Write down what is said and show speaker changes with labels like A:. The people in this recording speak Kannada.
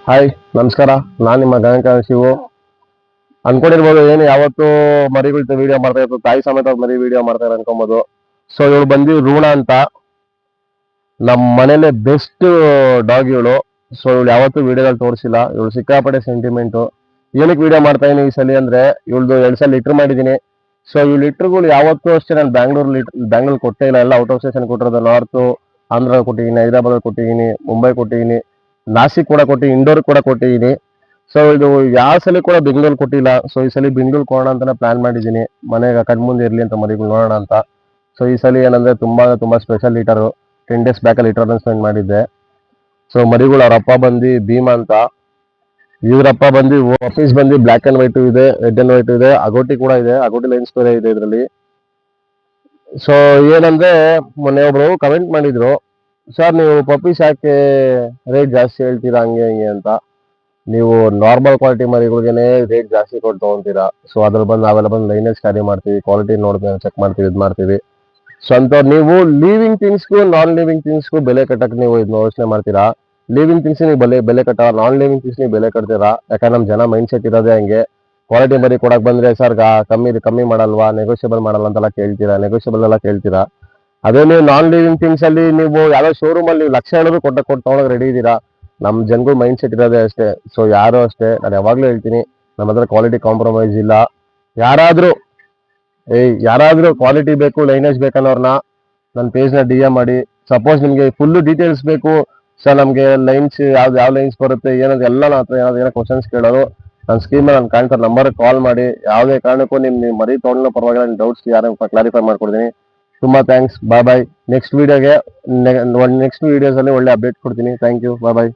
A: ಹಾಯ್, ನಮಸ್ಕಾರ. ನಾನು ನಿಮ್ಮ ಗಣಕ ಶಿವು. ಅನ್ಕೊಂಡಿರ್ಬೋದು ಏನು ಯಾವತ್ತು ಮರಿಗಳ್ ವಿಡಿಯೋ ಮಾಡ್ತಾ ಇರ್ತಾರೆ, ತಾಯಿ ಸಮೇತ ಮರಿ ವಿಡಿಯೋ ಮಾಡ್ತಾರೆ ಅನ್ಕೊಬೋದು. ಸೊ ಇವಳು ಬಂದು ಋಣ ಅಂತ, ನಮ್ಮ ಮನೇಲೆ ಬೆಸ್ಟ್ ಡಾಗ್ ಇವಳು. ಸೊ ಇವಳು ಯಾವತ್ತೂ ವಿಡಿಯೋದಲ್ಲಿ ತೋರಿಸಿಲ್ಲ. ಇವಳು ಸಿಕ್ಕಾಪಟ್ಟೆ ಸೆಂಟಿಮೆಂಟು. ಏನಕ್ಕೆ ವಿಡಿಯೋ ಮಾಡ್ತಾ ಇದೀನಿ ಈ ಸಲ ಅಂದ್ರೆ, ಇವಳ್ದು 2 ಸಲ ಲಿಟ್ರ್ ಮಾಡಿದ್ದೀನಿ. ಸೊ ಇವ್ ಲಿಟ್ರ್ಗಳು ಯಾವತ್ತೂ ಅಷ್ಟೇ ನಾನು ಬ್ಯಾಂಗ್ಳೂರ್ ಕೊಟ್ಟೇ ಇಲ್ಲ. ಎಲ್ಲ ಔಟ್ ಆಫ್ ಸ್ಟೇಷನ್ ಕೊಟ್ಟಿರೋದು. ನಾರ್ತು ಆಂಧ್ರ ಕೊಟ್ಟಿದ್ದೀನಿ, ಹೈದರಾಬಾದ್ ಕೊಟ್ಟಿದ್ದೀನಿ, ಮುಂಬೈ ಕೊಟ್ಟಿದ್ದೀನಿ, ನಾಸಿಕ್ ಕೂಡ ಕೊಟ್ಟಿದ್ದೀನಿ, ಇಂಡೋರ್ ಕೂಡ ಕೊಟ್ಟಿದ್ದೀನಿ. ಸೊ ಇದು ಯಾವ ಸಲ ಕೂಡ ಬೆಂಗಳೂರು ಕೊಟ್ಟಿಲ್ಲ. ಸೊ ಈ ಸಲ ಬೆಂಗಳೂರು ಕೊಡೋಣ ಅಂತಾನೆ ಪ್ಲಾನ್ ಮಾಡಿದ್ದೀನಿ. ಮನೆಗೆ ಕಣ್ಮುಂದೆ ಇರ್ಲಿ ಅಂತ ಮರಿಗಳು ನೋಡೋಣ ಅಂತ. ಸೊ ಈ ಸಲ ಏನಂದ್ರೆ ತುಂಬಾ ಸ್ಪೆಷಲ್ ಲೀಟರು. 10 days ಬ್ಯಾಕಲ್ಲಿ ಲೀಟರ್ ಅನೌನ್ಸ್ಮೆಂಟ್ ಮಾಡಿದ್ದೆ. ಸೊ ಮರಿಗಳು ಅವ್ರ ಅಪ್ಪ ಬಂದು ಭೀಮಾ ಅಂತ, ಇವರಪ್ಪ ಬಂದು ಆಫೀಸ್ ಬಂದು ಬ್ಲ್ಯಾಕ್ ಅಂಡ್ ವೈಟ್ ಇದೆ, ರೆಡ್ ಅಂಡ್ ವೈಟ್ ಇದೆ, ಅಗೋಟಿ ಕೂಡ ಇದೆ, ಅಗೋಟಿ ಲೈನ್ಸ್ ಬೇರೆ ಇದೆ ಇದರಲ್ಲಿ. ಸೊ ಏನಂದ್ರೆ ಮೊನ್ನೆ ಒಬ್ರು ಕಮೆಂಟ್ ಮಾಡಿದ್ರು, ಸರ್ ನೀವು ಪಪ್ಪೀಸ್ ಯಾಕೆ ರೇಟ್ ಜಾಸ್ತಿ ಹೇಳ್ತೀರಾ ಹಂಗೆ ಹಿಂಗೆ ಅಂತ. ನೀವು ನಾರ್ಮಲ್ ಕ್ವಾಲಿಟಿ ಮರಿಗಳಿಗೆನೆ ರೇಟ್ ಜಾಸ್ತಿ ಕೊಟ್ಟು ತಗೊಂತೀರಾ. ಸೊ ಅದ್ರಲ್ಲಿ ಬಂದು ನಾವೆಲ್ಲ ಬಂದು ಲೈನೇಜ್ ಕ್ಯಾರಿ ಮಾಡ್ತೀವಿ, ಕ್ವಾಲಿಟಿ ನೋಡ್ತೀವಿ, ಚೆಕ್ ಮಾಡ್ತೀವಿ, ಇದು ಮಾಡ್ತೀವಿ. ಸೊ ಅಂತ ನೀವು ಲಿವಿಂಗ್ ಥಿಂಗ್ಸ್ಗೂ ನಾನ್ ಲಿವಿಂಗ್ ಥಿಂಗ್ಸ್ಗೂ ಬೆಲೆ ಕಟ್ಟಕ್ಕೆ ನೀವು ಇದನ್ನ ಯೋಚನೆ ಮಾಡ್ತೀರಾ. ಲಿವಿಂಗ್ ಥಿಂಗ್ಸ್ ನೀವು ಬೆಲೆ ಕಟ್ಟ, ನಾನ್ ಲಿವಿಂಗ್ ಥಿಂಗ್ಸ್ ನೀವು ಬೆಲೆ ಕಟ್ತೀರಾ. ಯಾಕಂದ್ರೆ ನಮ್ಮ ಜನ ಮೈಂಡ್ ಸೆಟ್ ಇರೋದೇ ಹಂಗೆ. ಕ್ವಾಲಿಟಿ ಮರಿ ಕೊಡಕ್ ಬಂದ್ರೆ ಸರ್ ಕಮ್ಮಿ ಮಾಡಲ್ವಾ, ನೆಗೋಷಿಯಬಲ್ ಮಾಡಲ್ಲ ಅಂತೆಲ್ಲ ಕೇಳ್ತೀರಾ, ನೆಗೋಷಿಯಬಲ್ ಎಲ್ಲ ಕೇಳ್ತೀರಾ. ಅದೇ ನೀವು ನಾನ್ ಲಿವಿಂಗ್ ಥಿಂಗ್ಸ್ ಅಲ್ಲಿ ನೀವು ಯಾವ್ದೋ ಶೋರೂಮ್ ಅಲ್ಲಿ ನೀವು ಲಕ್ಷ ಹೇಳೋದು ಕೊಟ್ಟು ತಗೊಳಕ್ ರೆಡಿ ಇದ್ದೀರಾ. ನಮ್ಮ ಜನಗಳು ಮೈಂಡ್ ಸೆಟ್ ಇರೋದೇ ಅಷ್ಟೇ. ಸೊ ಯಾರು ಅಷ್ಟೇ, ನಾನು ಯಾವಾಗ್ಲೂ ಹೇಳ್ತೀನಿ, ನಮ್ಮ ಹತ್ರ ಕ್ವಾಲಿಟಿ ಕಾಂಪ್ರಮೈಸ್ ಇಲ್ಲ. ಯಾರಾದ್ರೂ ಯಾರಾದ್ರೂ ಕ್ವಾಲಿಟಿ ಬೇಕು, ಲೈನೇಜ್ ಬೇಕನ್ನೋರ್ನ ನನ್ನ ಪೇಜ್ನ DM ಮಾಡಿ. ಸಪೋಸ್ ನಿಮಗೆ ಫುಲ್ ಡೀಟೇಲ್ಸ್ ಬೇಕು ಸರ್, ನಮಗೆ ಲೈನ್ಸ್ ಯಾವ ಲೈನ್ಸ್ ಬರುತ್ತೆ ಏನಂತ ಎಲ್ಲ ನನ್ನ ಹತ್ರ ಏನೋ ಕ್ವಶನ್ಸ್ ಕೇಳೋರು, ನನ್ನ ಸ್ಕ್ರೀನ್ ಮೇಲೆ ನಾನು ಕಾಣ್ತಾರೆ ನಂಬರ್ ಕಾಲ್ ಮಾಡಿ. ಯಾವುದೇ ಕಾರಣಕ್ಕೂ ನಿಮ್ಮ ಮರಿ ತೊಗೊಂಡು ಪರವಾಗಿಲ್ಲ, ನಿಮ್ಮ ಡೌಟ್ಸ್ ಯಾರು ಕ್ಲಾರಿಫೈ ಮಾಡ್ಕೊಡ್ತೀನಿ. ತುಂಬಾ ಥ್ಯಾಂಕ್ಸ್. ಬಾಯ್. ನೆಕ್ಸ್ಟ್ ವಿಡಿಯೋಸ್ ಅಲ್ಲಿ ಒಳ್ಳೆ ಅಪ್ಡೇಟ್ ಕೊಡ್ತೀನಿ. Thank you. ಬಾಯ್.